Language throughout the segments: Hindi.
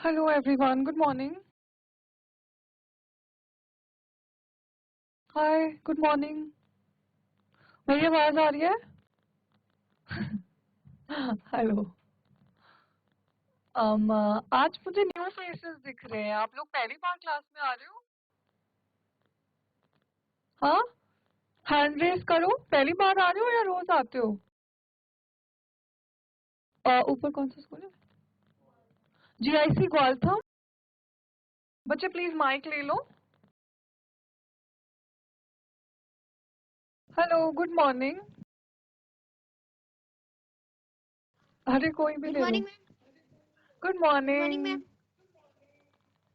Hello everyone, good morning. Hi, good morning. मेरी आवाज आ रही है? हेलो। आज मुझे न्यू फेसेस दिख रहे हैं। आप लोग पहली बार क्लास में आ रहे हो? हाँ, हैंड रेस करो। पहली बार आ रहे हो या रोज आते हो? ऊपर कौन सा स्कूल है? GIC ग्वालथम। बच्चे प्लीज माइक ले लो। Hello, good morning. अरे कोई भी गुड ले लो। Morning ma'am. Good good morning morning. Ma'am.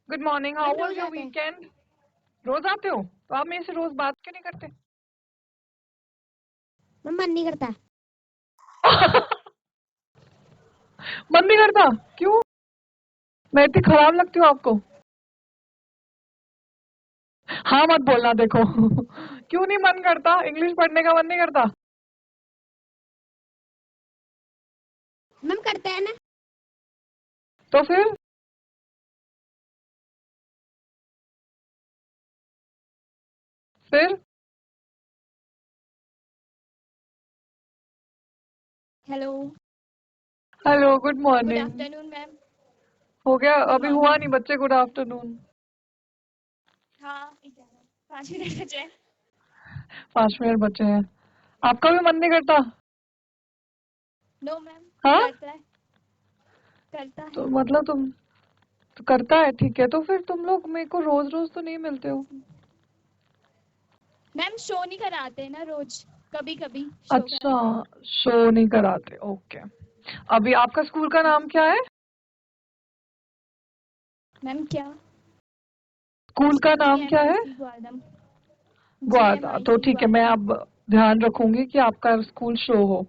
Good morning, how ma'am was rose your आते हैं। वीकेंड? रोज आते हो तो आप मेरे से रोज बात क्यों नहीं करते? मैम मन नहीं करता। मन नहीं करता? क्यों? मैं इतनी खराब लगती हूँ आपको? हाँ मत बोलना, देखो। क्यों नहीं मन करता? इंग्लिश पढ़ने का मन नहीं करता? मैम करता है ना। तो फिर? फिर? Hello. Hello, good good morning. Afternoon ma'am. हो गया? गुड अभी हुआ मॉर्निंग। नहीं बच्चे गुड आफ्टरनून? हाँ 5 मिनट बचे हैं। 5 मिनट बचे हैं। आपका भी मन नहीं करता? No ma'am. हाँ, करता है। करता तो है। मतलब तुम तो करता है, ठीक है। तो फिर तुम लोग मेरे को रोज रोज तो नहीं मिलते हो। मैम शो नहीं कराते ना रोज, कभी कभी शो अच्छा, कराते हैं। शो नहीं कराते, ओके। अभी आपका स्कूल का नाम क्या है? मैम क्या? स्कूल का नाम क्या है? GMIC ग्वालदम। ग्वादा, तो GMIC ठीक है। मैं ग्वालदम। अब ध्यान रखूंगी कि आपका स्कूल शो हो।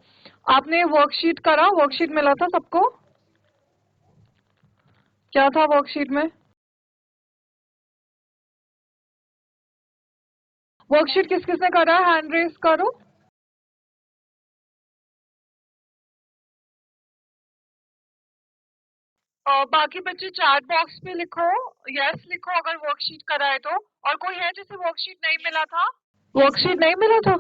आपने वर्कशीट करा? Yes worksheet ma'am. मिला था सबको? क्या था वर्कशीट में? वर्कशीट मैम किस किसने करा है? हैंड रेस करो। और बाकी बच्चे चैट बॉक्स में लिखो, यस लिखो अगर वर्कशीट करा है तो। और कोई है जिसे वर्कशीट नहीं मिला था? Yes worksheet ma'am. नहीं मिला था?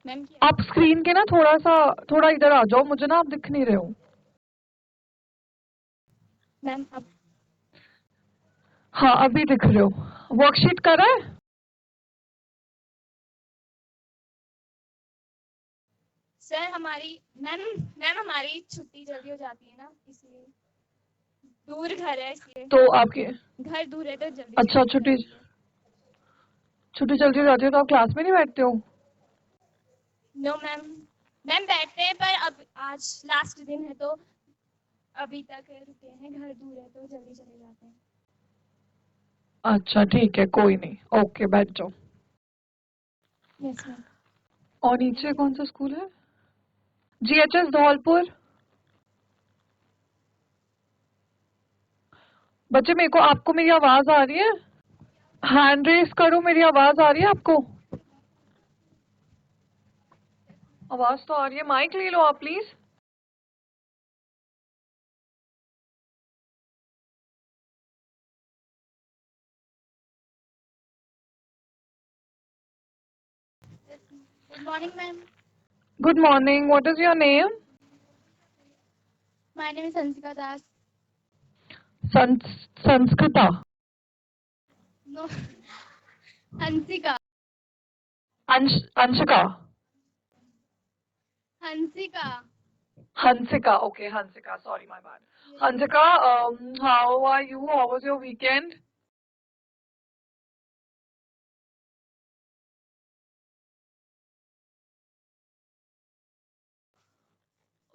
मैम क्या? आप स्क्रीन के ना थोड़ा इधर आ जाओ, मुझे ना आप दिख नहीं रहे हो। मैम अब हाँ, अभी दिख रहे हो। वर्कशीट करा है? सर हमारी मैम मैम हमारी छुट्टी जल्दी हो जाती है ना, इसलिए दूर घर है इसलिए। तो आपके घर दूर है तो जल्दी अच्छा, छुट्टी हो छुट्टी जाती है। छुट्टी जल्दी हो जाती है तो आप क्लास में नहीं बैठते हो? No ma'am. मैम बैठते हैं पर अब आज लास्ट दिन है तो अभी तक रुके हैं, घर दूर है तो जल्दी चले जाते हैं। अच्छा ठीक है, कोई नहीं, ओके, बैठ जाओ। Yes ma'am. और थैंक नीचे यू। कौन सा स्कूल है? GHS धौलपुर। बच्चे मेरे को, आपको मेरी आवाज आ रही है? हैंड रेस करो, मेरी आवाज आ रही है आपको? आवाज तो आ रही है। माइक ले लो आप please. Good morning ma'am. Good morning, what is your name? My name is Hansika Das. Sanskrita. No Hansika. Anshika. Hansika. Hansika, okay, Hansika, sorry, my bad. Yes ma'am. Hansika, how are you? How was your weekend?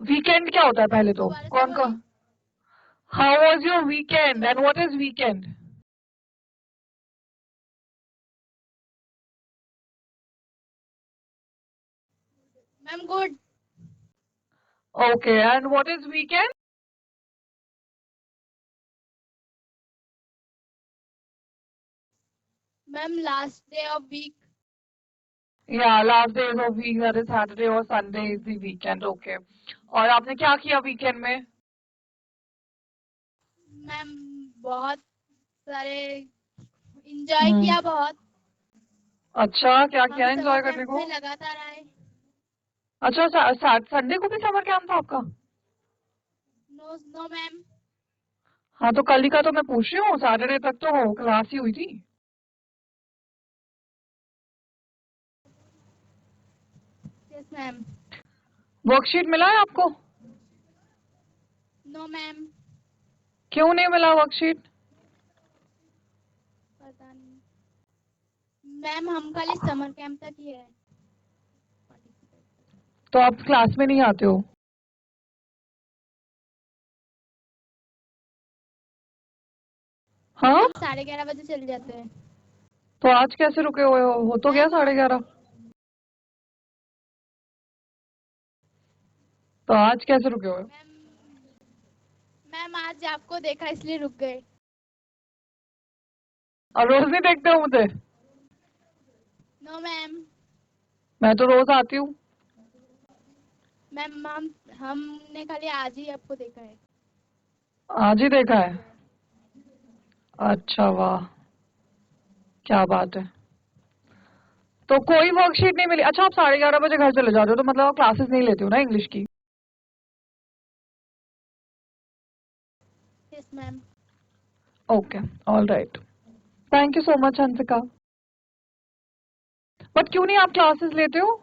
Weekend क्या होता है मैम पहले तो? दोबारा से कौन बोलिए। कौन? How was your weekend and ma'am what is weekend? Ma'am good. Okay, and what is weekend? Ma'am last day of week. Yeah, last days of week, that is Saturday or Sunday is the weekend, okay. और आपने क्या किया weekend में? मैम बहुत सारे एंजॉय हम्म। किया बहुत। अच्छा, क्या हम किया समर एंजॉय करने कैंप को? में लगातार आए। अच्छा, संडे को भी समर कैंप था आपका? No no ma'am. हाँ, तो कल ही का तो मैं पूछ रही हूँ, सैटरडे तक तो क्लास ही हुई थी। Yes ma'am. वर्कशीट मिला है आपको? No ma'am. क्यों नहीं मिला वर्कशीट? पता नहीं मैम, हम खाली समर कैंप तक ही है। तो आप क्लास में नहीं आते हो? मैम हाँ, हम 11:30 बजे चले जाते हैं। तो आज कैसे रुके हुए हो तो गया मैम हम 11:30। तो आज कैसे रुके हुए हो? मैम मैम आज आपको देखा इसलिए रुक गए। और रोज नहीं देखते हो मुझे? No ma'am. मैं तो रोज आती हूँ। मैम हमने खाली आज ही आपको देखा है। आज ही देखा है? अच्छा, वाह, क्या बात है। तो कोई वर्कशीट नहीं मिली? अच्छा, आप 11:30 बजे घर चले जाते हो, तो मतलब आप क्लासेस नहीं लेते हो ना इंग्लिश की? Yes ma'am. Okay, all right. Thank you so much Hansika. But क्यों नहीं आप क्लासेस लेते हो?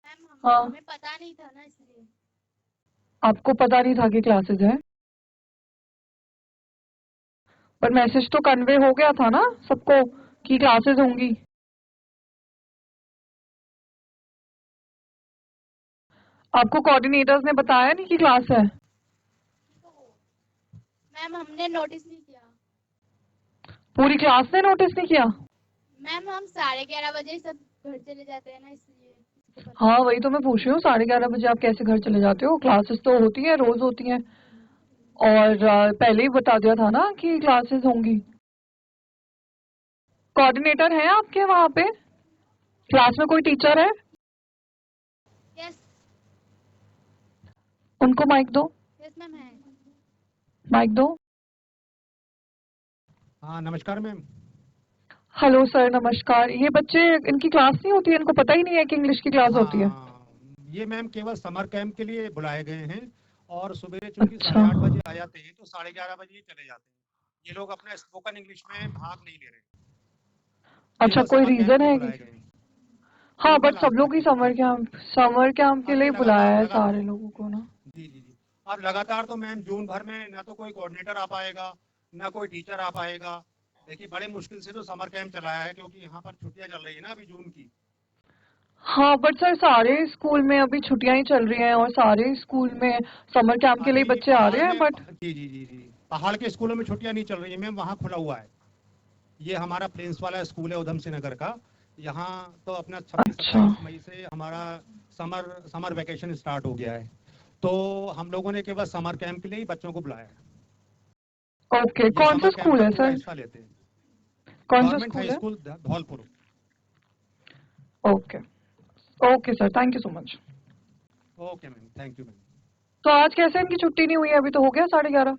मैम हाँ, हमें पता नहीं था ना इसलिए। आपको पता नहीं था कि क्लासेस है? पर मैसेज तो कन्वे हो गया था ना सबको कि क्लासेस होंगी। आपको कोऑर्डिनेटर्स ने बताया नहीं कि क्लास है? मैम हमने नोटिस नहीं किया। पूरी क्लास ने नोटिस नहीं किया? मैम हम 11:30 बजे सब घर चले जाते हैं ना इसलिए किसी को पता हाँ, नहीं। वही तो मैं पूछ रही हूँ, 11:30 बजे आप कैसे घर चले जाते हो? क्लासेस तो होती हैं, रोज होती हैं। और पहले ही बता दिया था ना कि क्लासेस होंगी। कोऑर्डिनेटर है आपके वहाँ पे? क्लास में कोई टीचर है? यस। उनको माइक दो। यस मैम है। माइक दो। हाँ नमस्कार मैम। हेलो सर, नमस्कार। ये बच्चे, इनकी क्लास नहीं होती है? इनको पता ही नहीं है कि इंग्लिश की क्लास होती है? हाँ ये मैम केवल समर कैंप के लिए बुलाए गए हैं और सवेरे चूंकि अच्छा। 8:30 बजे आ जाते हैं तो 11:30 बजे ही चले जाते हैं। ये लोग अपना स्पोकन इंग्लिश में भाग नहीं ले रहे, अच्छा, केवल कोई समर कैंप रीजन के लिए है कि? बुलाए गए हैं। हाँ, केवल बट सब आज लोग तक ही के लिए, जी जी जी। समर कैंप के अब लिए ये बुलाया लगातार है लगा सारे लोगों को ना। जी जी जी। और लगातार तो मैम जून भर में ना तो कोई कोऑर्डिनेटर आ पाएगा ना कोई टीचर आ पाएगा। देखिए बड़े मुश्किल से तो समर कैंप चलाया है क्योंकि यहाँ पर छुट्टियां चल रही है ना अभी जून की। हाँ, बट सर सारे स्कूल में अभी छुट्टियां ही चल रही हैं और सारे स्कूल में समर कैंप के लिए अभी बच्चे आ पहाड़ रहे हैं, में बट। जी जी जी जी पहाड़ के स्कूलों में छुट्टियां नहीं चल रही है मैम, वहाँ खुला हुआ है। ये हमारा प्लेन्स वाला स्कूल है उधम सिंह नगर का। यहाँ तो अपना 26 अच्छा। 27 मई से हमारा समर समर वेकेशन स्टार्ट हो गया है। तो हम लोगों ने केवल समर कैंप के लिए ही बच्चों को बुलाया है। ओके, ये कौन सा समर कैंप स्कूल में है पूरा सर? हिस्सा लेते हैं। कौन सा गवर्नमेंट स्कूल हाई है? School Dholpur. Okay. Okay sir, thank you so much. Okay ma'am, thank you ma'am. तो आज कैसे इनकी छुट्टी नहीं हुई है? अभी तो हो गया 11:30।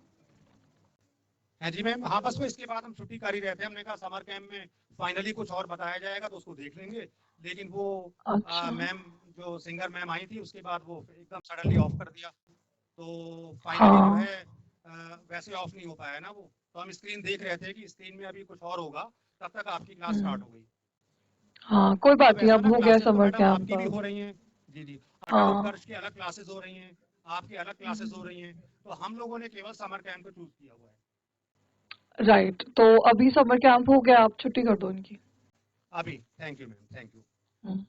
हाँ जी मैम, हाँ बस वो इसके बाद हम छुट्टी कर ही रहते हैं। हमने कहा समर कैंप में फाइनली कुछ और बताया जाएगा तो उसको देख लेंगे। लेकिन वो अच्छा। मैम जो सिंगर मैम आई थी उसके बाद वो एकदम सडनली ऑफ कर दिया। तो फाइनली जो हाँ। है वैसे ऑफ नहीं हो पाया ना वो। तो हम स्क्रीन देख रहे थे कि स्क्रीन में अभी कुछ और होगा, तब तक आपकी क्लास स्टार्ट हम्म। हो गई। हाँ, कोई मतलब बात नहीं, ऐसा अब ना हो गया क्लासेस तो समर मैडम कैंप आपकी भी अब। हो रही हैं। जी जी। अटल हाँ। उत्कर्ष की अलग क्लासेस हो रही हैं, आपकी अलग क्लासेस हो रही हैं। तो हम लोगों ने केवल समर कैंप को चूज किया हुआ है। राइट, तो अभी समर कैंप हो गया, आप छुट्टी कर दो इनकी। अभी thank you ma'am, thank you. Hmm.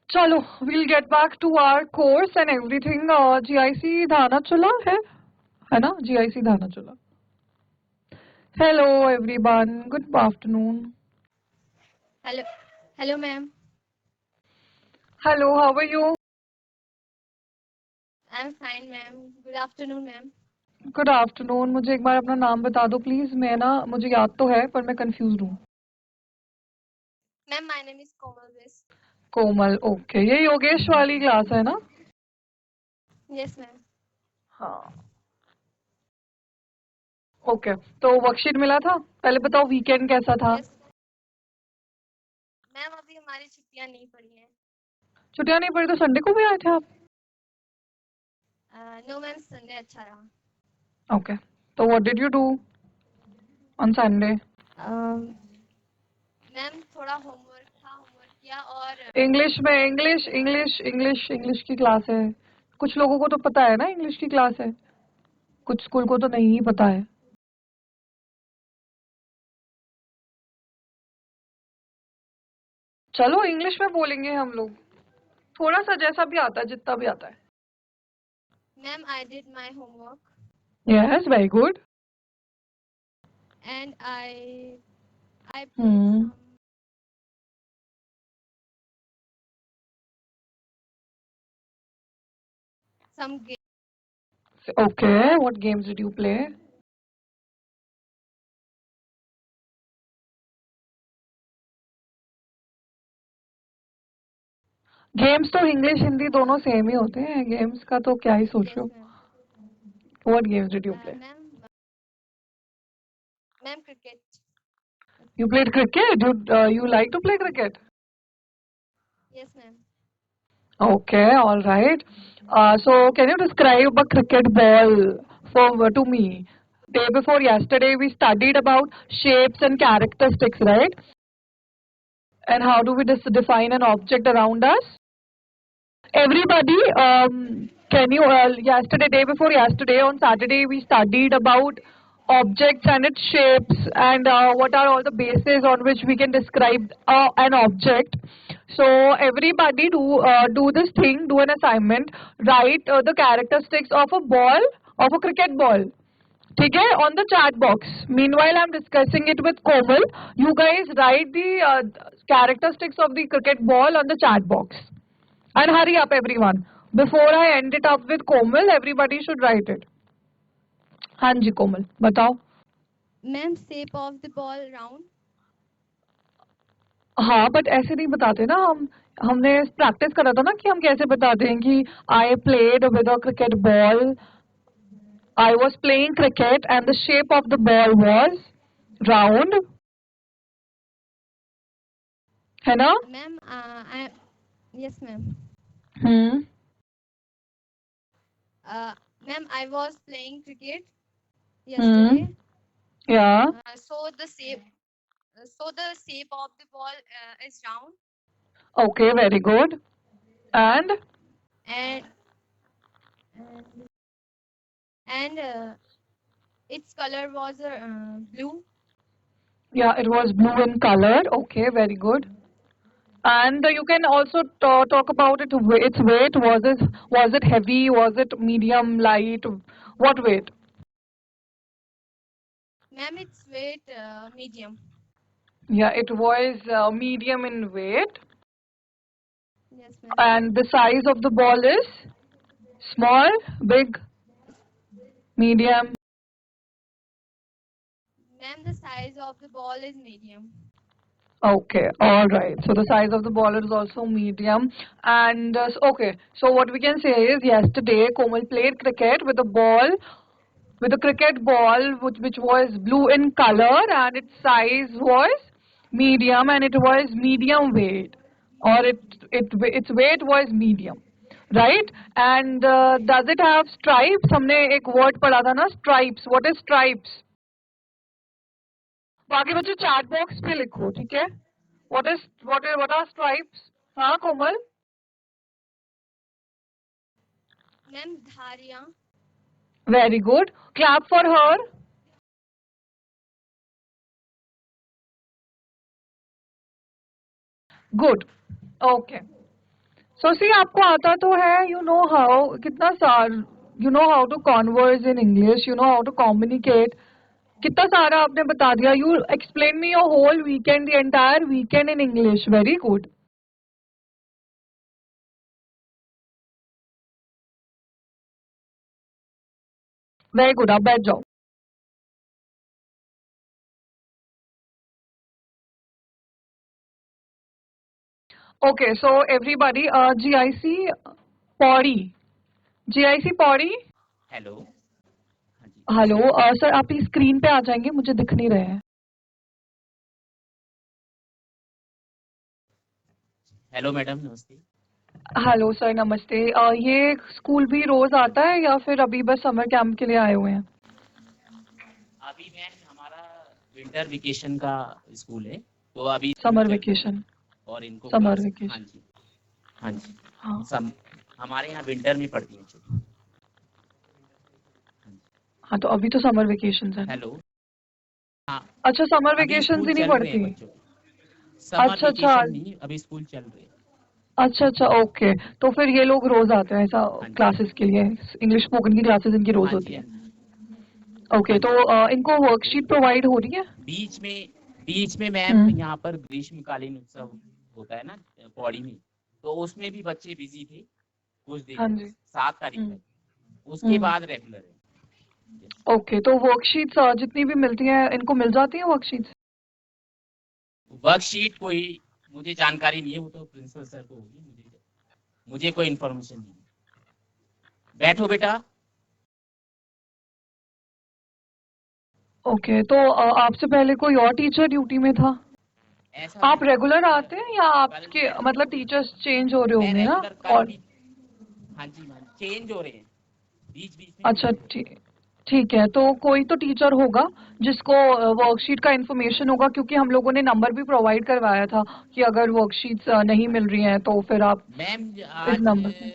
चलो, we'll get back to our course and everything. GIC धानाचूला है ना? GIC धानाचूला। Hello everyone, good afternoon. Hello. Hello ma'am. Hello, how are you? I am fine ma'am. Good afternoon ma'am. Good afternoon. मुझे एक बार अपना नाम बता दो प्लीज, मैं ना, मुझे याद तो है पर मैं कंफ्यूज हूँ। Ma'am my name is Komal base. Komal, okay. ये योगेश वाली क्लास है ना? Yes ma'am. हाँ ओके तो वर्कशीट मिला था, पहले बताओ वीकेंड कैसा था? यस मैम, अभी हमारी छुट्टियां नहीं पड़ी हैं। छुट्टियां नहीं पड़ी तो संडे को भी आए थे आप? नो मैम, संडे अच्छा रहा। ओके तो what did you do on Sunday? Ma'am थोड़ा होमवर्क था, होमवर्क किया और इंग्लिश में इंग्लिश इंग्लिश इंग्लिश इंग्लिश की क्लास है। कुछ लोगों को तो पता है ना इंग्लिश की क्लास है, कुछ स्कूल को तो नहीं ही पता है। चलो इंग्लिश में बोलेंगे हम लोग, थोड़ा सा जैसा भी आता है, जितना भी आता है। Ma'am I did my homework yes very good. And I played some games. Okay what games did you play? Games तो इंग्लिश हिंदी दोनों सेम ही होते हैं, गेम्स का तो क्या ही सोच रहे Yes हो। Ma'am. What games did you play? Ma'am cricket. You played cricket? You like to play cricket? Yes ma'am. Okay, all right. So can you describe a cricket ball for to me? Day before yesterday, we studied about shapes and characteristics, right? And how do we define an object around us? Everybody, can you, yesterday, day before yesterday, on Saturday, we studied about objects and its shapes and what are all the bases on which we can describe an object. So everybody do this thing, do an assignment, write the characteristics of a ball, of a cricket ball. ठीक है, on the chat box. Meanwhile, I'm discussing it with Komal. You guys write the characteristics of the cricket ball on the chat box. And hurry up, everyone. Before I end it up with Komal, everybody should write it. हाँ जी कोमल बताओ। Ma'am shape of the ball round. हाँ बट ऐसे नहीं बताते ना हम, हमने प्रैक्टिस करा था ना कि हम कैसे बताते हैं कि I played with a cricket ball, I was playing cricket and the shape of the ball was round, है ना? Ma'am yes ma'am. Hmm ma'am I was playing cricket yesterday. या So the shape of the ball is round okay very good and and its color was blue. yeah it was blue in color. Okay very good. And you can also talk about it. Its weight, was it heavy? Was it medium, light? What weight? Ma'am, its weight medium. Yeah, it was medium in weight. Yes, ma'am. And the size of the ball is small, big, medium. Ma'am, the size of the ball is medium. Okay, all right. So the size of the ball is also medium. And okay, so what we can say is yesterday Komal played cricket with a ball, with a cricket ball which was blue in color and its size was medium and it was medium weight, or its weight was medium, right? And does it have stripes? हमने एक word पढ़ा था ना, stripes. What is stripes? बाकी बच्चों chat box पे लिखो, ठीक है? What are stripes? हाँ कोमल? Ma'am, धारियाँ. Very good. Clap for her. Good. Okay. So see आपको आता तो है, you know how, कितना सार, you know how to converse in English, you know how to communicate. कितना सारा आपने बता दिया. You explain me your whole weekend, the entire weekend in English. Very good. Very good. आप बैठ जाओ. Okay, so everybody, GIC Pori. GIC Pauri. Hello. हाँ जी। हेलो सर, आप प्लीज स्क्रीन पे आ जाएंगे, मुझे दिख नहीं रहे हैं। हेलो मैडम, नमस्ते। हेलो सर, नमस्ते। ये स्कूल भी रोज आता है या फिर अभी बस समर कैंप के लिए आए हुए हैं? अभी मैम हमारा विंटर वेकेशन का स्कूल है, तो अभी समर चल रही है वेकेशन। और इनको समर क्लास। हाँ वेकेशन। जी, हाँ जी। हाँ हमारे यहाँ विंटर में पढ़ती है छुट्टी। हाँ, तो अभी तो समर वेकेशन है ना? हेलो। हाँ, अच्छा, समर अभी वेकेशन स्कूल ही नहीं चल रहे हैं पड़ती? बच्चों के। समर अच्छा अच्छा। वेकेशन नहीं, अभी स्कूल चल रहे हैं। अच्छा अच्छा, ओके। तो फिर ये लोग रोज आते हैं ऐसा हाँ जी, क्लासेस के लिए? इंग्लिश स्पोकन की क्लासेस इनकी रोज हाँ होती जी, है? हाँ जी, ओके, हाँ तो जी। इनको वर्कशीट प्रोवाइड हो रही है? बीच में बीच में मैम हम्म। यहाँ पर ग्रीष्मकालीन उत्सव होता है ना पौड़ी में, तो उसमें भी बच्चे बिजी थे कुछ हाँ दिन, जी। 7 तारीख हम्म। तक। उसके हम्म। बाद रेगुलर है। Yes. ओके, तो वर्कशीट्स जितनी भी मिलती हैं इनको मिल जाती हैं वर्कशीट्स? वर्कशीट कोई मुझे जानकारी नहीं है, वो तो प्रिंसिपल सर को होगी, मुझे कोई इन्फॉर्मेशन नहीं है। बैठो बेटा। ओके, तो आपसे पहले कोई और टीचर ड्यूटी में था? ऐसा आप मैम रेगुलर आते हैं या कल आपके मैं मतलब टीचर्स चेंज हो रहे मैं होंगे ना? रेगुलर कल और भी। हाँ जी मैम, चेंज हो रहे हैं, बीच बीच में अच्छा, चेंज हो रहे हैं। ठीक है, तो कोई तो टीचर होगा जिसको वर्कशीट का इन्फॉर्मेशन होगा, क्योंकि हम लोगों ने नंबर भी प्रोवाइड करवाया था कि अगर वर्कशीट्स नहीं हाँ मिल जी रही हैं तो फिर आप मैम, इस आज नंबर पे।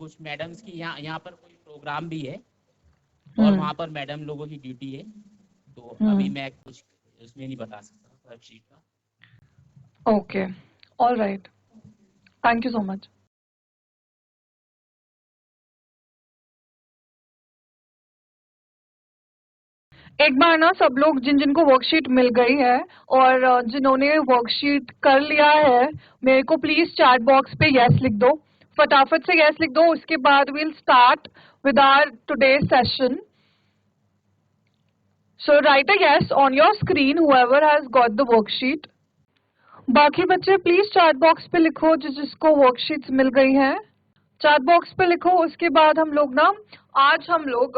कुछ मैडम्स की यहाँ पर कोई प्रोग्राम भी है, और हम्म। वहाँ पर मैडम लोगों की ड्यूटी है, तो अभी हम्म। मैं कुछ उसमें नहीं बता सकता वर्कशीट का। Okay, all right, thank you so much. एक बार ना सब लोग जिन जिनको वर्कशीट मिल गई है और जिन्होंने वर्कशीट कर लिया है, मेरे को प्लीज चैट बॉक्स पे यस लिख दो, फटाफट से यस लिख दो। उसके बाद will start with our today session. So write a yes on your screen whoever has got the worksheet। बाकी बच्चे प्लीज चैट बॉक्स पे लिखो जिसको वर्कशीट्स मिल गई हैं, चैट बॉक्स पे लिखो। उसके बाद हम लोग ना आज हम लोग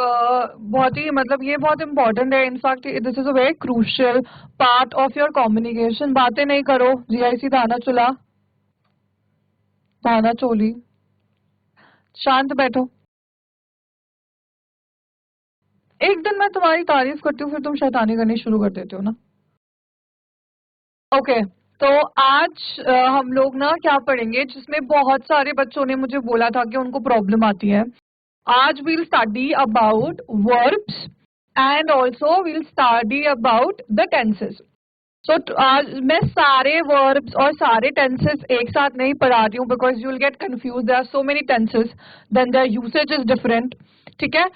बहुत ही मतलब ये बहुत इंपॉर्टेंट है, in fact this is a very crucial part of your communication. बातें नहीं करो, GIC दाना चुला दाना चोली, शांत बैठो। एक दिन मैं तुम्हारी तारीफ करती हूँ फिर तुम शैतानी करनी शुरू कर देते हो ना। ओके, तो आज हम लोग ना क्या पढ़ेंगे जिसमें बहुत सारे बच्चों ने मुझे बोला था कि उनको प्रॉब्लम आती है। आज we'll study about verbs and also we'll study about the tenses. So आज मैं सारे verbs और सारे tenses एक साथ नहीं पढ़ा रही हूँ because you'll get confused. There are so many tenses, then their usage is different. ठीक है?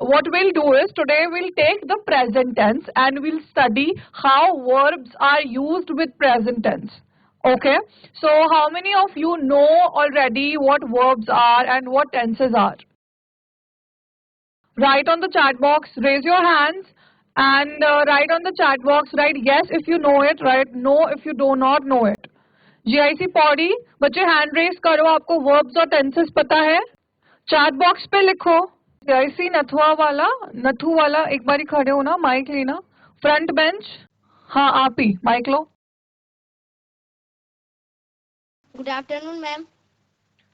What we'll do is today we'll take the present tense and we'll study how verbs are used with present tense. Okay? So how many of you know already what verbs are and what tenses are? Write on the chat box, raise your hands and write on the chat box, write yes if you know it, write no if you do not know it. GIC Pauri बच्चे हैंड रेस करो, आपको वर्ब्स और टेंसेस पता है? चैट बॉक्स पे लिखो। GIC नथु वाला एक बारी खड़े हो ना, माइक लेना, फ्रंट बेंच। हाँ आप ही mic low. Good afternoon, ma'am.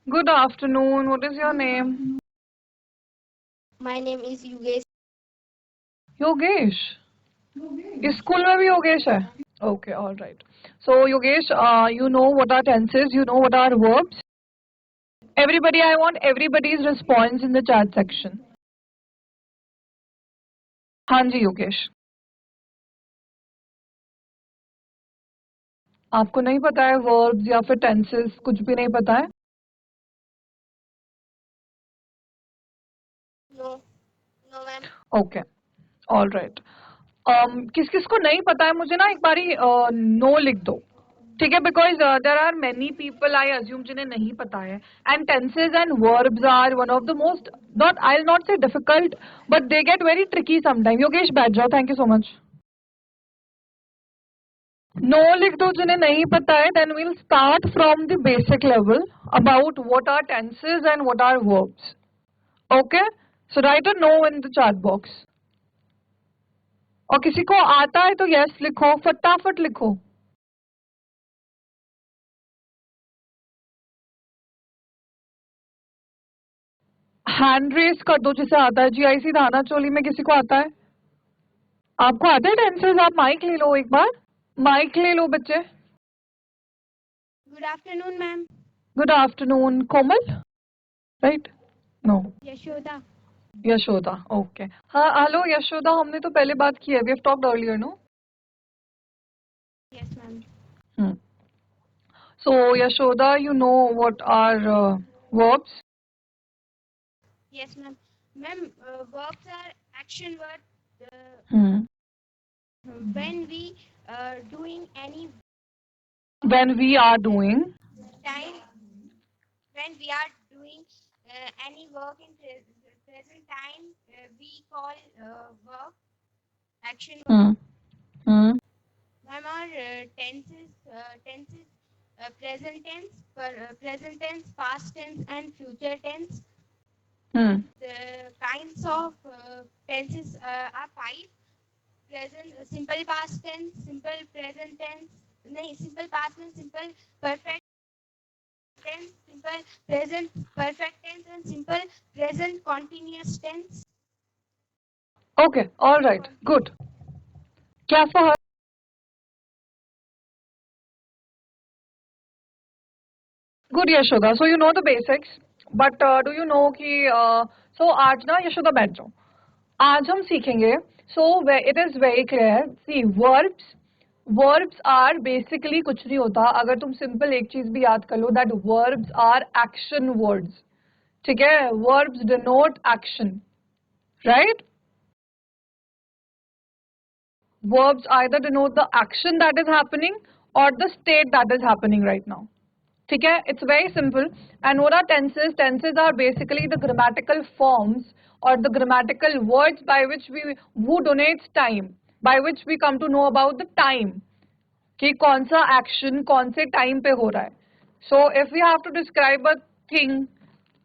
Good afternoon, what is your name? My name is Yugesh. Yogesh. इस स्कूल में भी योगेश है? Okay, all right. So Yogesh, you know what are tenses, you know what are verbs. Everybody, I want everybody's response in the chat section. हाँ जी योगेश, आपको नहीं पता है verbs या फिर tenses, कुछ भी नहीं पता है? No, no, ma'am. Okay, all right. किस किस को नहीं पता है मुझे ना एक बारी नो लिख दो, ठीक है? Because there are many people I assume जिन्हें नहीं पता है, and tenses and verbs are one of the most not I will not say difficult but they get very tricky sometime. Yogesh बैठ जाओ, thank you so much. No लिख दो जिन्हें नहीं पता है, then we'll start from the basic level about what are tenses and what are verbs. Okay, so write a no in the chat box. और किसी को आता है तो yes लिखो, फटाफट लिखो. हैंड रेस कर दो जिसे आता है. जीआईसी धाना चोली में किसी को आता है? आपको आते हैं टेंसेस? आप माइक ले लो एक बार. माइक ले लो बच्चे. Good afternoon ma'am. Good afternoon. Komal, right? No, Yashoda. Yashoda. Okay. हाँ, हेलो यशोदा, हमने तो पहले बात की है. We have talked earlier, no? Yes ma'am. So Yashoda, you know what are verbs? Yes ma'am. Ma'am, verbs are action word. When we doing any When we are doing. time, when we are doing any work in present time, we call verb action word. Ma'am, our tenses present tense, past tense, and future tense. The kinds of tenses are 5. Present, simple past tense, simple present tense, simple past tense, simple perfect tense, simple present perfect tense, and simple present continuous tense. Okay, all right, good. Clap for her. Good Yashoda. So you know the basics, but do you know कि so आज ना यशोदा बैठ जाओ. आज हम सीखेंगे. So it is very clear. See, verbs are basically कुछ नहीं होता. अगर तुम simple एक चीज भी याद कर लो, that verbs are action words. ठीक है? Verbs denote action, right? Verbs either denote the action that is happening or the state that is happening right now. ठीक है? It's very simple. And what are tenses? Tenses are basically the grammatical forms or the grammatical words by which who donates time, by which we come to know about the time. कि कौन सा action कौन से time पे हो रहा है. So if we have to describe a thing,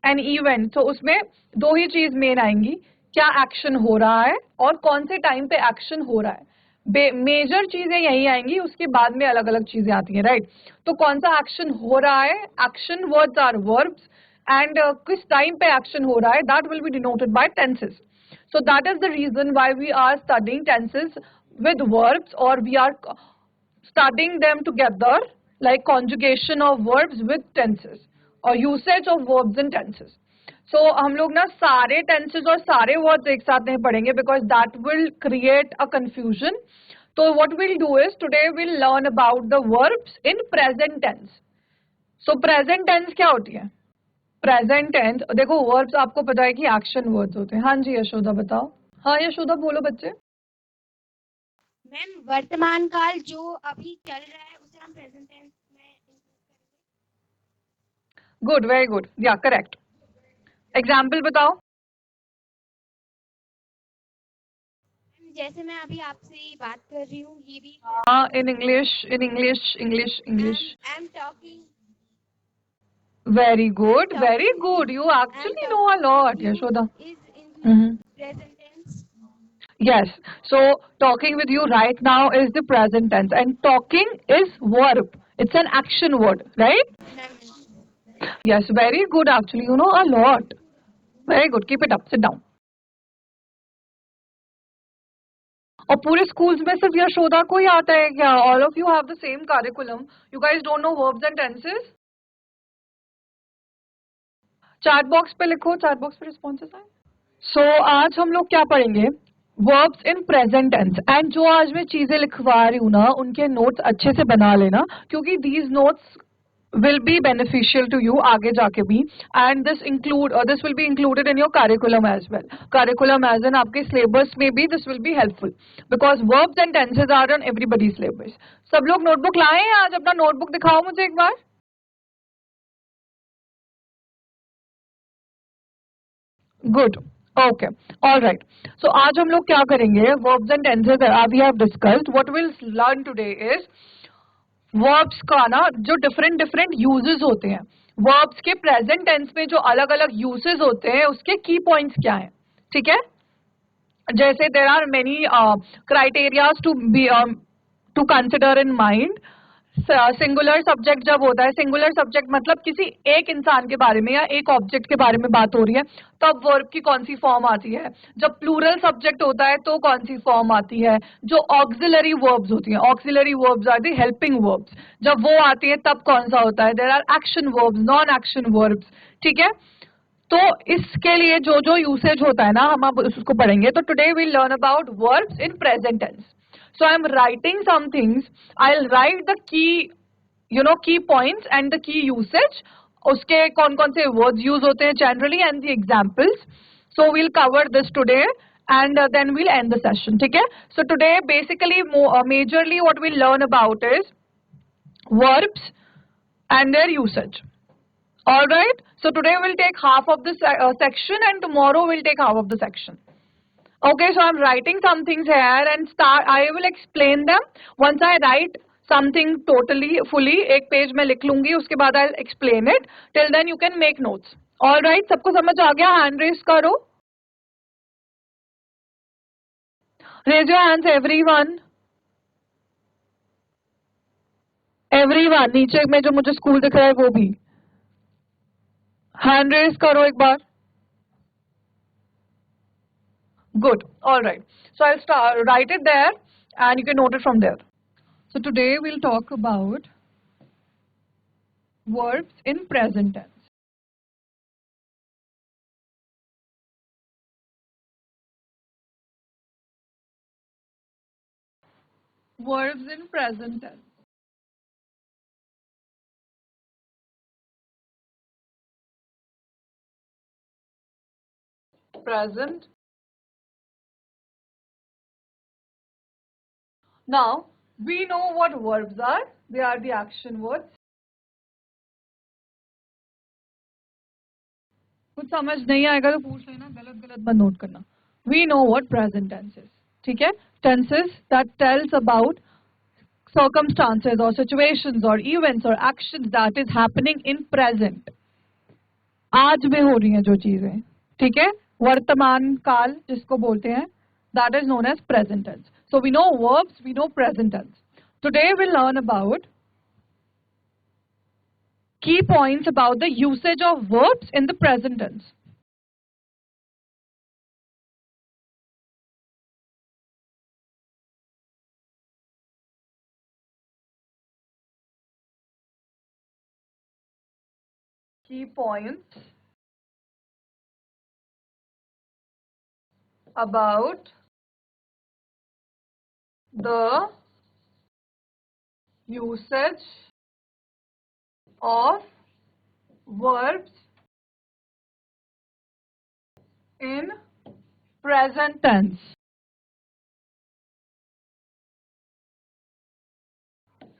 an event, तो उसमें दो ही चीज मेन आएंगी. क्या action हो रहा है और कौन से time पे action हो रहा है. मेजर चीजें यही आएंगी, उसके बाद में अलग अलग चीजें आती हैं, राइट? तो कौन सा एक्शन हो रहा है, action words are verbs, and किस टाइम पे एक्शन हो रहा है, that will be denoted by tenses. So that is the reason why we are studying tenses with verbs, और we are studying them together like conjugation of verbs with tenses और usage of verbs in tenses. So हम लोग ना सारे tenses और सारे words एक साथ नहीं पढ़ेंगे because that will create a confusion. So what we'll do is today we'll learn about the verbs in present tense. So present tense क्या होती है? Present tense, देखो verbs आपको पता है कि action words होते हैं. हाँ जी यशोदा बताओ. हाँ यशोदा बोलो बच्चे. मैम, वर्तमान काल जो अभी चल रहा है उसे हम प्रेजेंट टेंस में इंक्लूड करेंगे. Good, very good. Yeah, correct. Example बताओ. जैसे मैं अभी आपसे बात कर रही हूँ, ये भी हाँ, in English. I'm talking. Very good, very good. You actually know a lot, Yashoda. Is in present tense. Yes. So talking with you right now is the present tense, and talking is verb. It's an action word, right? Yes, very good. Actually, you know a lot. Very good. Keep it up. Sit down. और पूरे स्कूल्स में सिर्फ यशोदा को ही आता है क्या? All of you have the same curriculum. You guys don't know verbs and tenses. Chat box पे लिखो, चैट बॉक्स पे रिस्पॉन्सेस आए. सो आज हम लोग क्या पढ़ेंगे? Verbs in present tense. And जो आज मैं चीजें लिखवा रही हूँ ना, उनके नोट्स अच्छे से बना लेना, क्योंकि these notes will be beneficial to you आगे जाके भी, and this will be included in your curriculum as well. Curriculum as in आपके syllabus में भी this will be helpful because verbs and tenses are on everybody's syllabus. सब लोग नोटबुक लाए हैं? आज अपना नोटबुक दिखाओ मुझे एक बार. Good. Okay. All right. So आज हम लोग क्या करेंगे? Verbs and tenses we have discussed. What we'll learn today is verbs का ना जो डिफरेंट डिफरेंट यूजेस होते हैं, वर्ब्स के प्रेजेंट टेंस में जो अलग अलग यूजेस होते हैं उसके की पॉइंट्स क्या हैं, ठीक है। जैसे there are many criterias to consider in mind. Singular subject जब होता है, सिंगुलर सब्जेक्ट मतलब किसी एक इंसान के बारे में या एक ऑब्जेक्ट के बारे में बात हो रही है, तब वर्ब की कौन सी फॉर्म आती है। जब प्लूरल सब्जेक्ट होता है तो कौन सी फॉर्म आती है। जो ऑक्सिलरी वर्ब्स होती हैं, auxiliary verbs are the helping verbs, जब वो आती है तब कौन सा होता है। There are action verbs, non action verbs, ठीक है। तो इसके लिए जो जो यूसेज होता है ना, हम अब उसको पढ़ेंगे। तो today we learn about verbs in present tense. So I'm writing some things. I'll write the key, key points and the key usage. उसके कौन कौन से words use होते हैं generally and the examples. So we'll cover this today and then we'll end the session. ठीक है? So today basically majorly what we'll learn about is verbs and their usage. All right. So today we'll take half of this section and tomorrow we'll take half of the section. Okay, so I'm writing some things here and I will explain them. Once I write something totally, fully, एक पेज में लिख लूंगी, उसके बाद I'll explain it. Till then you can make notes. All right, सबको समझ आ गया? Hand raise करो. Raise your hands, everyone. Everyone, नीचे में जो मुझे स्कूल दिख रहा है वो भी. Hand raise करो एक बार. Good. All right. So I'll write it there and you can note it from there. So today we'll talk about verbs in present tense. Verbs in present tense. Present. Now, we know what verbs are. They are the action words. कुछ समझ नहीं आएगा तो पूछ लेना, गलत गलत मत नोट करना. We know what present tense is. ठीक है? Tenses that tells about circumstances or situations or events or actions that is happening in present. आज में हो रही हैं जो चीजें, ठीक है, वर्तमान काल जिसको बोलते हैं, that is known as present tense. So we know verbs, we know present tense. Today we'll learn about key points about the usage of verbs in the present tense. Key points about the usage of verbs in present tense.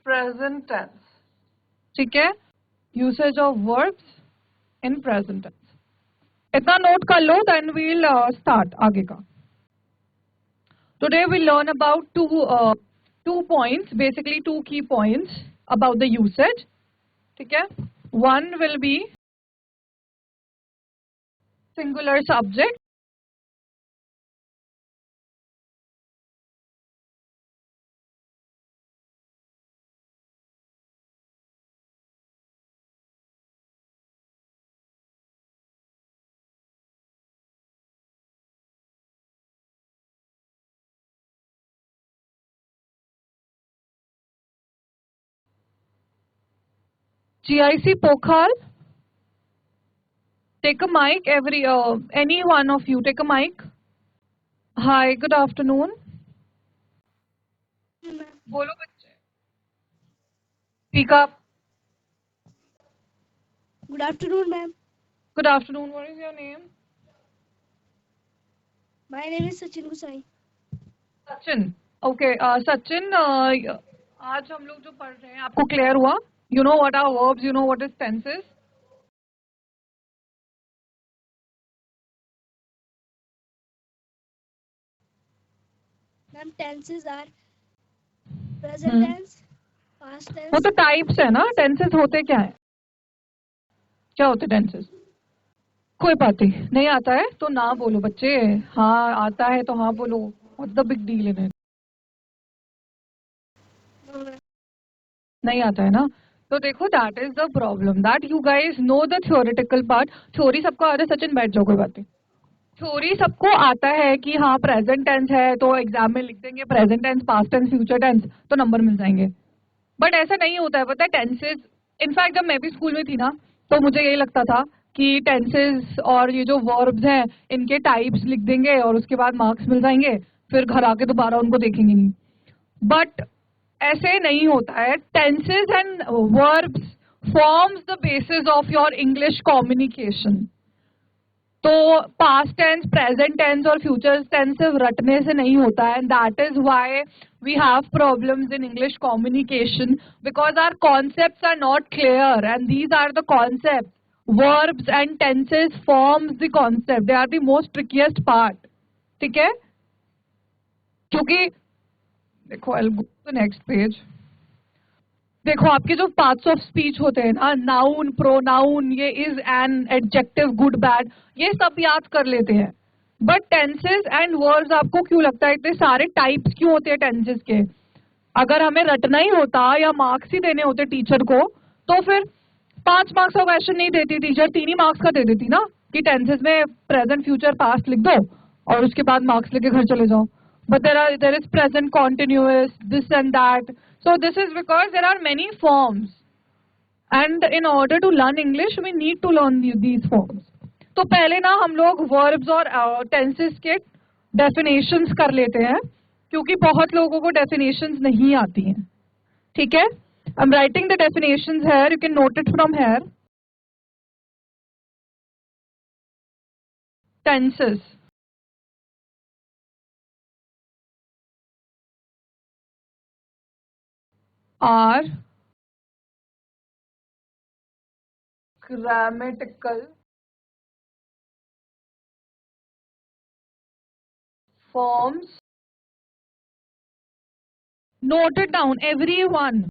Present tense. ठीक है? Usage of verbs in present tense. इतना नोट कर लो, then we'll start आगे का. Today we'll learn about two points, basically two key points about the usage. ठीक है? One will be singular subject. GIC Pokhal, take a mic. Any one of you, take a mic. Hi, good afternoon. बोलो बच्चे. Speak up. Good afternoon, ma'am. Good afternoon. What is your name? My name is Sachin Gusai. Sachin. Okay, Sachin, आज हम लोग जो पढ़ रहे हैं आपको क्लियर हुआ? You know what are verbs? You know what is tenses? Ma'am, tenses are present tense, past वो tense, तो टाइप्स है ना, टेंसेस होते क्या है, क्या होते टेंसेस? कोई बात नहीं आता है तो ना बोलो बच्चे, हाँ आता है तो हाँ बोलो, what's the big deal in it. नहीं आता है ना, तो देखो that is the problem, that you guys know the theoretical part. Theory सबको आता है, सचिन बैठ जाओ, कोई बात नहीं। थ्योरी सबको आता है कि हाँ प्रेजेंट टेंस है तो एग्जाम में लिख देंगे present tense, past tense, future tense, तो नंबर मिल जाएंगे। बट ऐसा नहीं होता है, पता है टेंसेज, इनफैक्ट जब मैं भी स्कूल में थी ना तो मुझे यही लगता था कि टेंसेज और ये जो वर्ब्स हैं इनके टाइप्स लिख देंगे और उसके बाद मार्क्स मिल जाएंगे, फिर घर आके दोबारा उनको देखेंगे नहीं। बट ऐसे नहीं होता है। Tenses and verbs forms the basis of your English communication. तो पास्ट टेंस, प्रेजेंट टेंस और फ्यूचर टेंस सिर्फ रटने से नहीं होता है, and that is why we have problems in English communication, because our concepts are not clear and these are the concept. Verbs and tenses forms the concept, they are the most trickiest part. ठीक है, क्योंकि देखो I will go to the next page. देखो आपके जो पार्ट्स ऑफ स्पीच होते हैं ना, नाउन, प्रोनाउन, ये is an, adjective, good bad, ये सब याद कर लेते हैं। बट टेंसेस एंड वर्ड्स आपको क्यों लगता है इतने सारे टाइप्स क्यों होते हैं टेंसेस के? अगर हमें रटना ही होता या मार्क्स ही देने होते टीचर को, तो फिर 5 मार्क्स का क्वेश्चन नहीं देती टीचर, 3 ही मार्क्स का दे देती ना, कि टेंसेस में प्रेजेंट, फ्यूचर, पास्ट लिख दो और उसके बाद मार्क्स लेके घर चले जाओ। But there is present continuous, this and that. So this is because there are many forms, and in order to learn English we need to learn these forms. तो पहले ना हम लोग verbs और tenses के definitions कर लेते हैं, क्योंकि बहुत लोगों को definitions नहीं आती हैं। ठीक है, I'm writing the definitions here, you can note it from here. Tenses are grammatical forms. Note it down, everyone.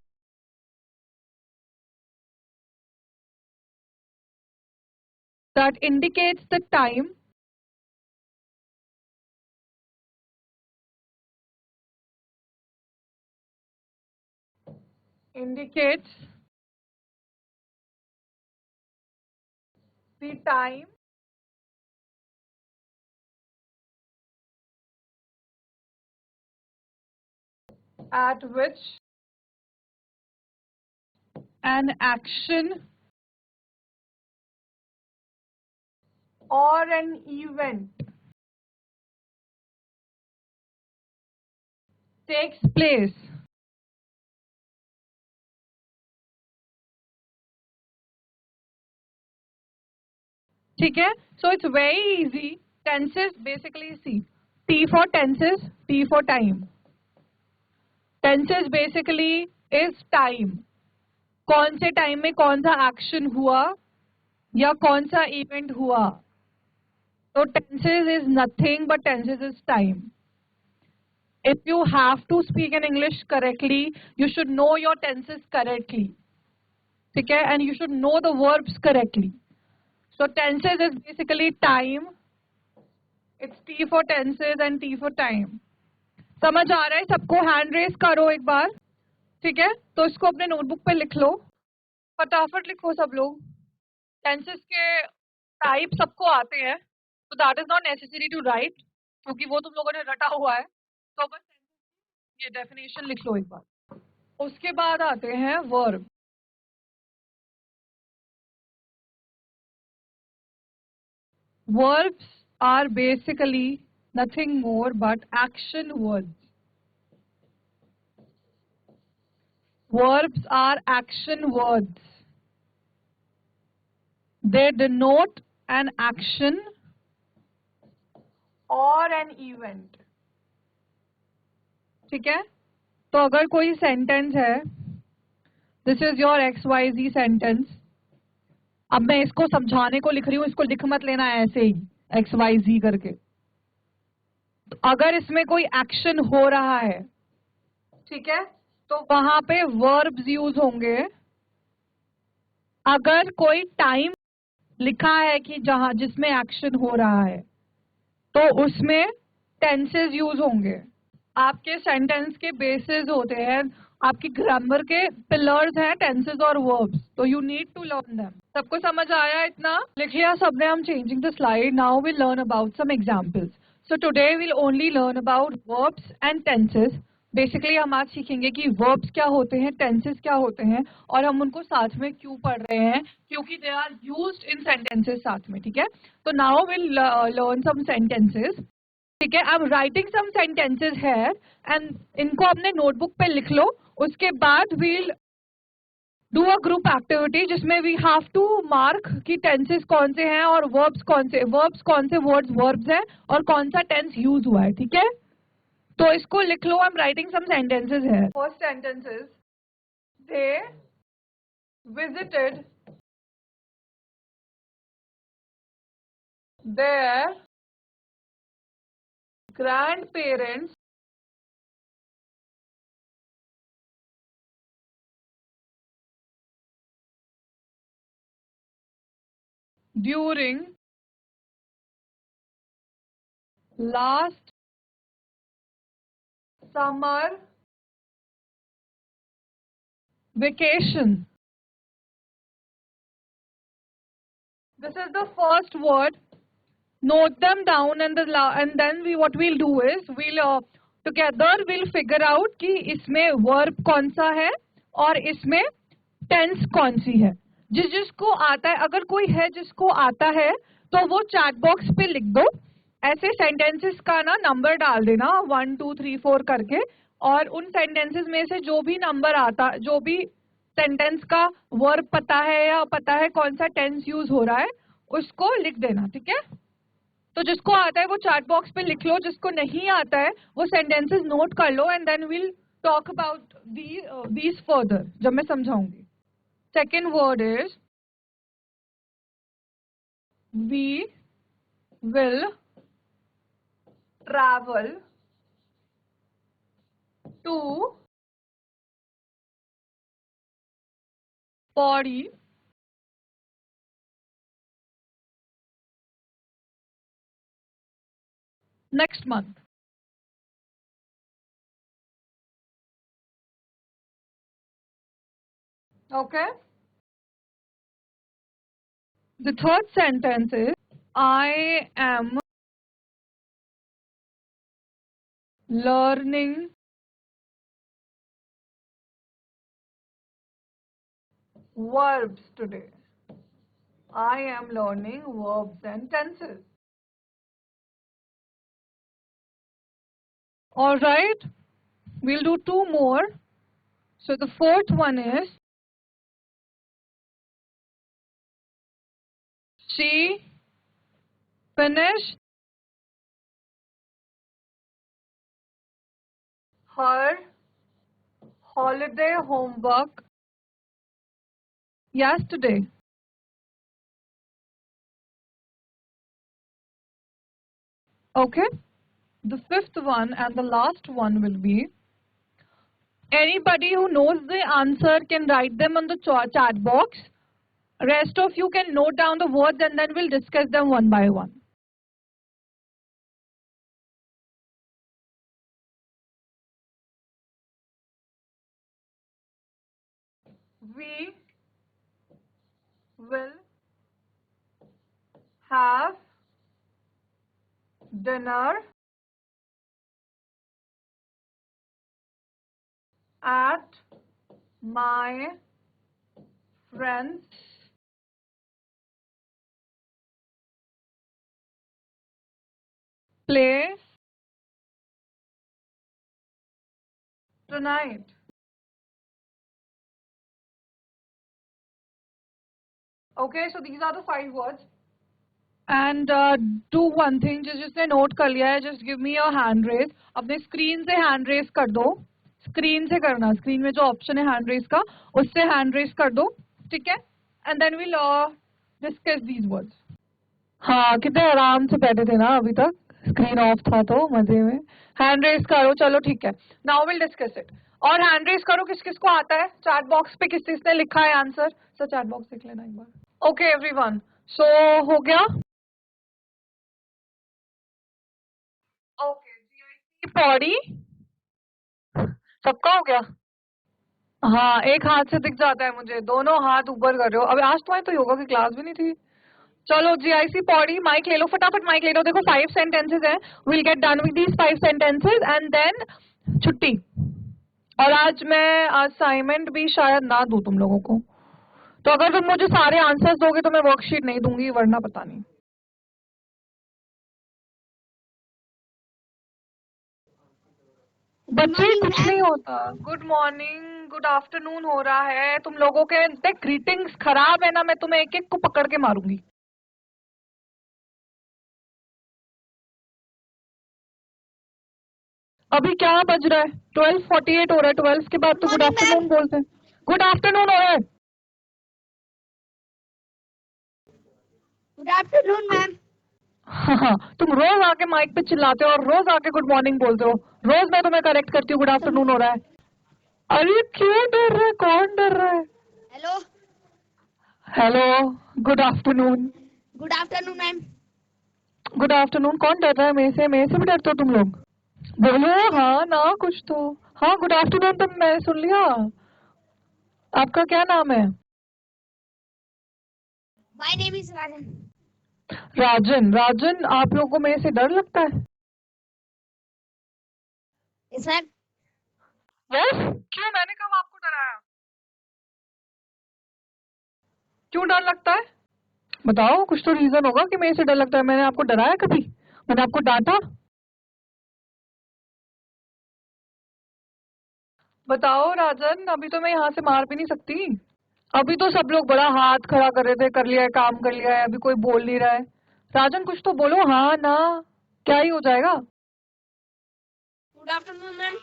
That indicates the time, indicates the time at which an action or an event takes place. ठीक है, so it's very easy. Tenses basically, see, T for tenses, T for time. Tenses basically is time. कौन से टाइम में कौन सा एक्शन हुआ या कौन सा इवेंट हुआ, तो tenses is nothing but tenses is time. If you have to speak in English correctly, you should know your tenses correctly. ठीक है, and you should know the verbs correctly. So tenses is basically time. It's T for tenses and T for time. समझ आ रहा है सबको? हैंड रेस करो एक बार। ठीक है, तो इसको अपने नोटबुक पे लिख लो, फटाफट लिखो सब लोग। टेंसेस के टाइप सबको आते हैं, तो that is not necessary to write, क्योंकि वो तुम लोगों ने रटा हुआ है। तो बस ये डेफिनेशन लिख लो एक बार। उसके बाद आते हैं verb. Verbs are basically nothing more but action words. Verbs are action words. They denote an action or an event. ठीक है, तो अगर कोई सेंटेंस है, this is your XYZ sentence, अब मैं इसको समझाने को लिख रही हूँ, इसको लिख मत लेना ऐसे ही XYZ करके। तो अगर इसमें कोई एक्शन हो रहा है, ठीक है, तो वहां पे वर्ब्स यूज होंगे। अगर कोई टाइम लिखा है कि जहां जिसमें एक्शन हो रहा है तो उसमें टेंसेस यूज होंगे। आपके सेंटेंस के बेसिस होते हैं, आपकी ग्रामर के पिलर्स हैं टेंसेस और वर्ब्स, तो you need to learn them. सबको समझ आया इतना? लिख लिया सबने? हम changing the slide now, will learn about some examples. So today will only learn about verbs and tenses. Basically हम आज सीखेंगे कि वर्ब्स क्या होते हैं, टेंसेस क्या होते हैं, और हम उनको साथ में क्यों पढ़ रहे हैं, क्योंकि they are used in sentences साथ में, ठीक है? तो now will learn some sentences, ठीक है? अब राइटिंग सम सेंटेंसेस है एंड इनको अपने नोटबुक पे लिख लो। उसके बाद will do a group activity जिसमें वी हैव टू मार्क कि टेंसेस कौन से हैं और वर्ब्स कौन से वर्ड्स हैं और कौन सा टेंस यूज हुआ है, ठीक है? तो इसको लिख लो। I am writing some sentences है। First sentences, they visited their grandparents during last summer vacation. This is the first word. Note them down and then what we'll do is we'll together we'll figure out कि इसमें verb कौन सा है और इसमें tense कौन सी है। जिसको आता है, अगर कोई है जिसको आता है तो वो चैट बॉक्स पे लिख दो। ऐसे सेंटेंसेस का ना नंबर डाल देना 1 2 3 4 करके, और उन सेंटेंसेस में से जो भी नंबर आता, जो भी सेंटेंस का वर्ब पता है या पता है कौन सा टेंस यूज हो रहा है, उसको लिख देना, ठीक है? तो जिसको आता है वो चैट बॉक्स पे लिख लो, जिसको नहीं आता है वो सेंटेंसेस नोट कर लो and then will talk about these further जब मैं समझाऊंगी। Second word is we will travel to Pori next month. Okay. The third sentence is I am learning verbs today. I am learning verbs and tenses. All right. We'll do two more. So the fourth one is she finished her holiday homework yesterday. Okay. The fifth one and the last one will be, anybody who knows the answer can write them on the chat box. Rest of you can note down the words and then we'll discuss them one by one. We will have dinner at my friend's place tonight. Okay, so these are the 5 words. And do one thing, जिसने नोट कर लिया है, just give me a hand raise. अपने स्क्रीन से हैंड रेस कर दो, स्क्रीन से करना, स्क्रीन में जो ऑप्शन है हैंड रेस का उससे हैंड रेस कर दो, ठीक है? And then will discuss these words. हाँ, कितने आराम से बैठे थे ना अभी तक, स्क्रीन ऑफ था तो मजे में। हैंड रेस करो, चलो ठीक है। Now will discuss it. और हैंड रेज करो किस किस को आता है, चैट बॉक्स पे किस किसने लिखा है आंसर। सर चैट बॉक्स देख लेना एक बार। ओके एवरीवन, सो हो गया। ओके जीआईसी पॉडी सबका हो गया। हाँ एक हाथ से दिख जाता है मुझे, दोनों हाथ ऊपर कर रहे हो। अभी आज तुम्हारी तो योगा की क्लास भी नहीं थी। चलो जीआईसी पॉडी, माइक ले लो, फटाफट माइक ले लो। देखो 5 सेंटेंसेस हैं, will get done with these 5 sentences and then छुट्टी। और आज मैं असाइनमेंट भी शायद ना दूं तुम लोगों को, तो अगर तुम मुझे सारे आंसर्स दोगे तो मैं वर्कशीट नहीं दूंगी, वरना पता नहीं। बच्चे morning, कुछ ma'am. नहीं होता। गुड मॉर्निंग, गुड आफ्टरनून हो रहा है। तुम लोगों के ग्रीटिंग्स खराब है ना, मैं तुम्हें एक एक को पकड़ के मारूंगी। अभी क्या बज रहा है, 12:48 हो रहा है। 12 के बाद तो गुड Morning, आफ्टरनून ma'am. बोलते हैं। गुड आफ्टरनून हो रहा है। Good afternoon, ma'am. हाँ, तुम रोज आके माइक पे चिल्लाते हो और रोज आके गुड मॉर्निंग बोलते हो। रोज मैं तुम्हें करेक्ट करती हूँ गुड आफ्टरनून हो रहा है। अरे क्यों डर रहा है, कौन डर रहा है? Hello. Hello, good afternoon. Good afternoon, ma'am. Good afternoon, कौन डर रहा है मेरे से? मेरे से भी डरते हो तुम लोग? बोलो हाँ ना कुछ तो। हाँ गुड आफ्टरनून तो मैं सुन लिया। आपका क्या नाम है? My name is Rajan. राजन। राजन, आप लोगों को मेरे से डर लगता है? Yes, ma'am. यस। क्यों, मैंने कब आपको डराया? क्यों डर लगता है बताओ, कुछ तो रीजन होगा कि मेरे से डर लगता है। मैंने आपको डराया कभी? मैंने आपको डांटा? बताओ राजन, अभी तो मैं यहाँ से मार भी नहीं सकती। अभी तो सब लोग बड़ा हाथ खड़ा कर रहे थे, कर लिया है, काम कर लिया है, अभी कोई बोल नहीं रहा है। राजन कुछ तो बोलो, हाँ ना, क्या ही हो जाएगा। Good afternoon, ma'am.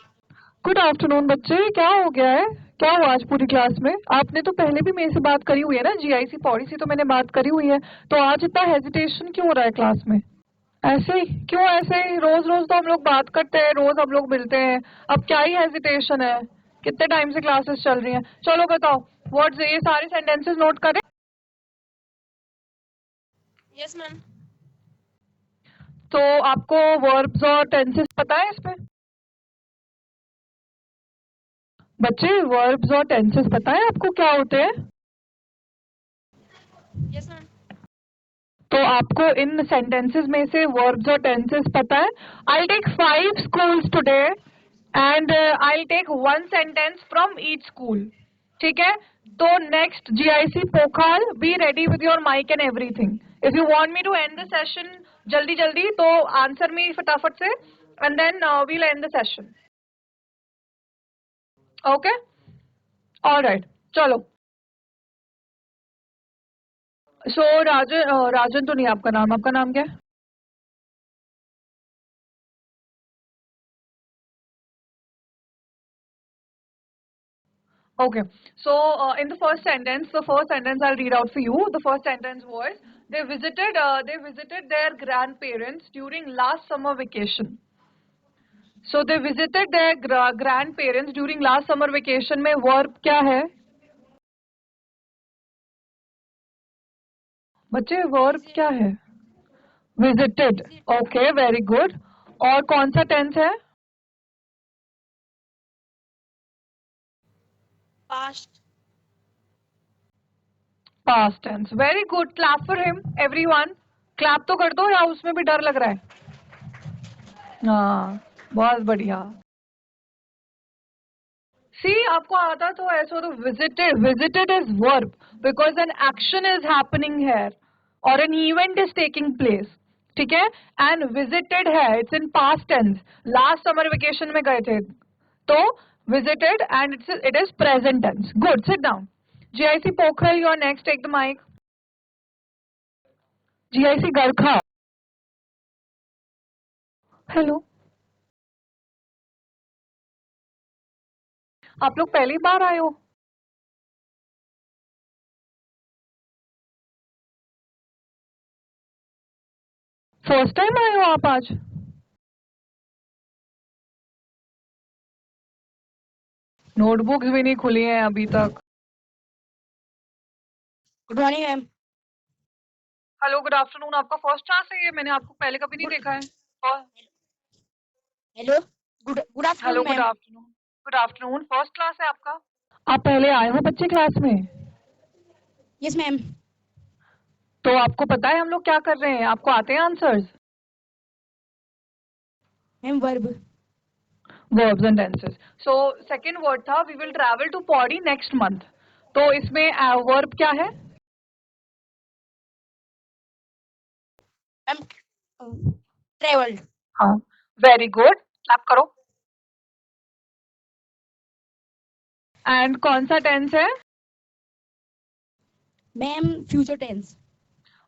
Good afternoon बच्चे, क्या हो गया है? क्या हुआ आज पूरी क्लास में? आपने तो पहले भी मेरे से बात करी हुई है ना, जीआईसी पॉडी से तो मैंने बात करी हुई है, तो आज इतना हेजिटेशन क्यों हो रहा है क्लास में? ऐसे ही क्यों? ऐसे ही रोज रोज तो हम लोग बात करते हैं, रोज हम लोग मिलते हैं, अब क्या ही हेजिटेशन है? कितने टाइम से क्लासेस चल रही हैं? चलो बताओ, वर्ड्स ये सारे सेंटेंसेस नोट करें। Yes, ma'am. तो आपको वर्ब्स और टेंसेस पता है इसमें? बच्चे वर्ब्स और टेंसेस पता है आपको क्या होते हैं? Yes, ma'am. तो आपको इन सेंटेंसेस में से वर्ब्स और टेंसेस पता है? I take 5 schools today and I take 1 sentence from each school. ठीक है, तो next GIC Pokhal, be ready with your mic and everything. If you want me to end the session जल्दी जल्दी तो आंसर मी फटाफट से and then we'll end the session. Okay, alright, चलो। सो राजन, राजन तो नहीं आपका नाम, आपका नाम क्या है? Okay. So, in the first sentence I'll read out for you. The first sentence was, they visited their grandparents during last summer vacation. So, they visited their grandparents during last summer vacation में verb क्या है? बच्चे verb क्या है? Visited. Okay, very good. और कौन सा tense है? Past. Past tense. Very good. Clap for him, everyone. Clap तो कर दो, या उसमें भी डर लग रहा है? हाँ, बहुत बढ़िया। सी आपको आता तो ऐसा, तो visited is verb because an action is happening here और an event is taking place. ठीक है, एंड विजिटेड है, it's in past tense, last summer vacation में गए थे, तो visited and it is present tense. Good, sit down. GIC Pokhral, you are next, take the mic. GIC Garkha, hello, आप लोग पहली बार आए हो? फर्स्ट टाइम आए हो आप आज? नोटबुक्स भी नहीं खुली हैं अभी तक। Good morning ma'am. Hello, good afternoon. आपका फर्स्ट क्लास है ये? मैंने आपको पहले कभी नहीं देखा है। Hello, good hello, afternoon good ma'am. Afternoon. Good afternoon. First class है आपका? आप पहले आए हो बच्चे क्लास में? Yes ma'am. तो आपको पता है हम लोग क्या कर रहे हैं? आपको आते हैं answers? Ma'am verb. Verbs and tenses. So second word था we will travel to Pori next month. तो इसमें verb क्या है? Ma'am travelled. हाँ, very good. क्लैप करो। And कौन सा tense है? Ma'am future tense.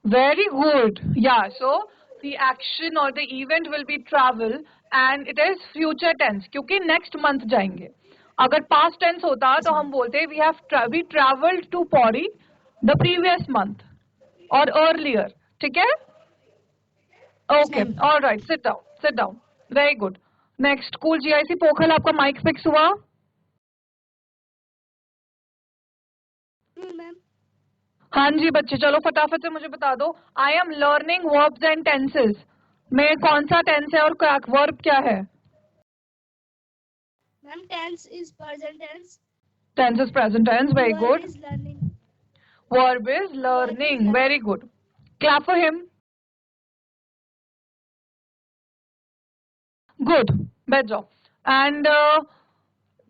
Very good. Yeah. So the action or the event will be travel and it is future tense क्योंकि next month जाएंगे। अगर past tense होता तो हम बोलते we traveled to Pori the previous month or earlier. ठीक है? Okay. ma'am. All right. Sit down. Sit down. Very good. Next, School GIC पोखल आपका माइक फिक्स हुआ? मैम हाँ जी बच्चे, चलो फटाफट से मुझे बता दो। I am learning verbs and tenses में कौन सा टेंस है और वर्ब क्या है? Ma'am tense is present tense. Tense is present tense. Very good. Is learning. Verb is learning. Very good. Clap for him. Good. बैठ जाओ। एंड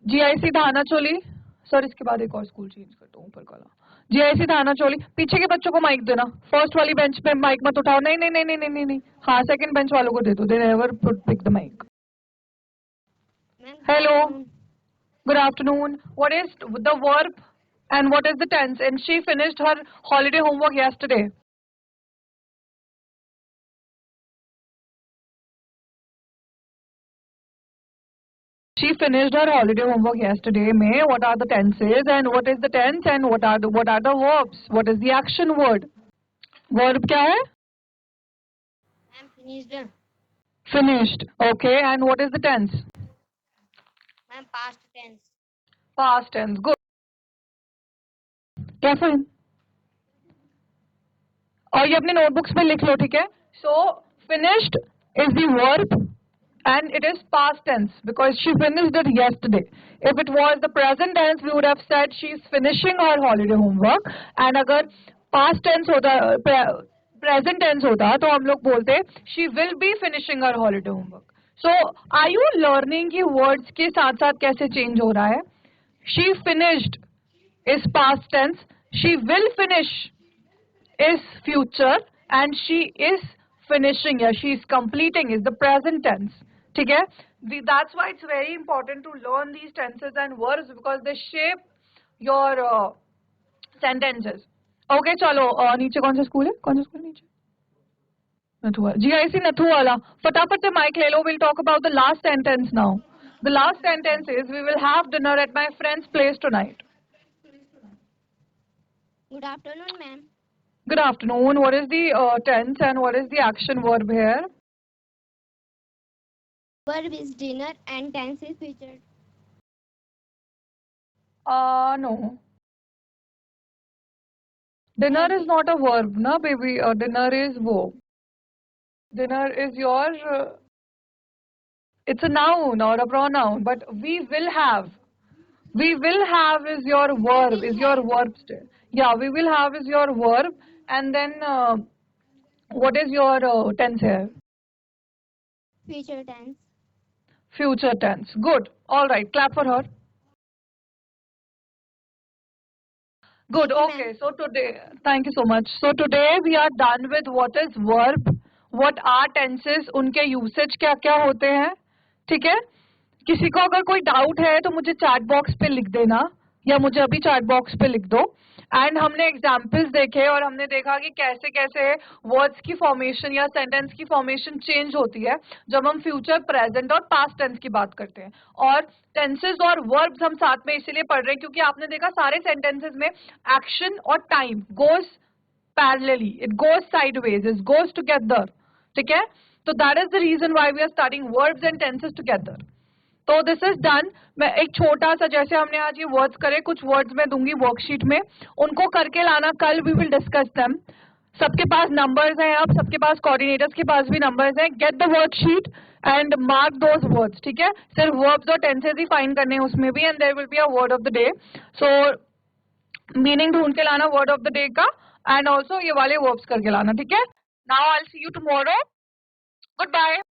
GIC धानाचोली सर, इसके बाद एक और स्कूल चेंज करता हूँ ऊपर वाला। GIC धानाचोली, पीछे के बच्चों को माइक देना। फर्स्ट वाली बेंच पे माइक मत उठाओ। नहीं नहीं नहीं नहीं नहीं नहीं नहीं। हाँ, सेकंड बेंच वालों को दे दो। They never pick the mike. Hello, good afternoon. What is the verb and what is the tense? And she finished her holiday homework yesterday. She finished her holiday homework yesterday. May, what are the tenses and what is the tense and what are the verbs? What is the action word? Verb क्या है? Ma'am finished. Finished. Okay. And what is the tense? Ma'am past tense. Past tense. Good. क्या फिर? और ये अपने नोटबुक्स में लिख लो, ठीक है? So finished is the verb and it is past tense because she finished it yesterday. If it was the present tense, we would have said she is finishing her holiday homework. And अगर past tense होता, present tense होता, तो हम लोग बोलते she will be finishing her holiday homework. So are you learning कि words के साथ साथ कैसे change हो रहा है? She finished is past tense. She will finish is future and she is finishing या she is completing is the present tense. ठीक है? That's why it's very important to learn these tenses and verbs because they shape your sentences. Okay, चलो नीचे कौन सा स्कूल है? कौन सा स्कूल नीचे? नथुआ। GIC नथु वाला, फटाफट से माइक ले लो. We'll talk about the last sentence now. The last sentence is we will have dinner at my friend's place tonight. Good afternoon ma'am. Good afternoon. What is the tense and what is the action verb here? Verb is dinner and tense is future. No. Dinner is not a verb, na baby. Dinner is verb. Dinner is it's a noun or a pronoun, but we will have. We will have is your verb, is your verb still. Yeah, we will have is your verb. And then what is your tense here? Future tense. Future tense. Good. All right. Clap for her. Good. Okay. So today, thank you so much. So today we are done with what is verb, what are tenses, उनके usage क्या क्या होते हैं, ठीक है? किसी को अगर कोई डाउट है तो मुझे चैट बॉक्स पे लिख देना या मुझे अभी चैट बॉक्स पे लिख दो. एंड हमने एग्जाम्पल्स देखे और हमने देखा कि कैसे कैसे वर्ड्स की फॉर्मेशन या सेंटेंस की फॉर्मेशन चेंज होती है जब हम फ्यूचर, प्रेजेंट और पास्ट टेंस की बात करते हैं. और टेंसेस और वर्ब्स हम साथ में इसीलिए पढ़ रहे हैं क्योंकि आपने देखा सारे सेंटेंसेस में एक्शन और time goes parallelly, it goes sideways, it goes together. ठीक है? तो that is the reason why we are starting verbs and tenses together. तो दिस इज डन। मैं एक छोटा सा, जैसे हमने आज ये वर्ड्स करे, कुछ वर्ड्स मैं दूंगी वर्कशीट में, उनको करके लाना, कल वी विल डिस्कस देम। सबके पास नंबर्स हैं, अब सबके पास कोऑर्डिनेटर्स के पास भी नंबर्स हैं। Get the worksheet and mark those words, ठीक है। सिर्फ वर्ब्स और टेंसेस ही फाइंड करने हैं उसमें भी, and there will be a word of the day. So meaning ढूंढ के लाना वर्ड ऑफ द डे का, एंड ऑल्सो ये वाले वर्ब्स करके लाना, ठीक है। Now I will see you tomorrow, good bye.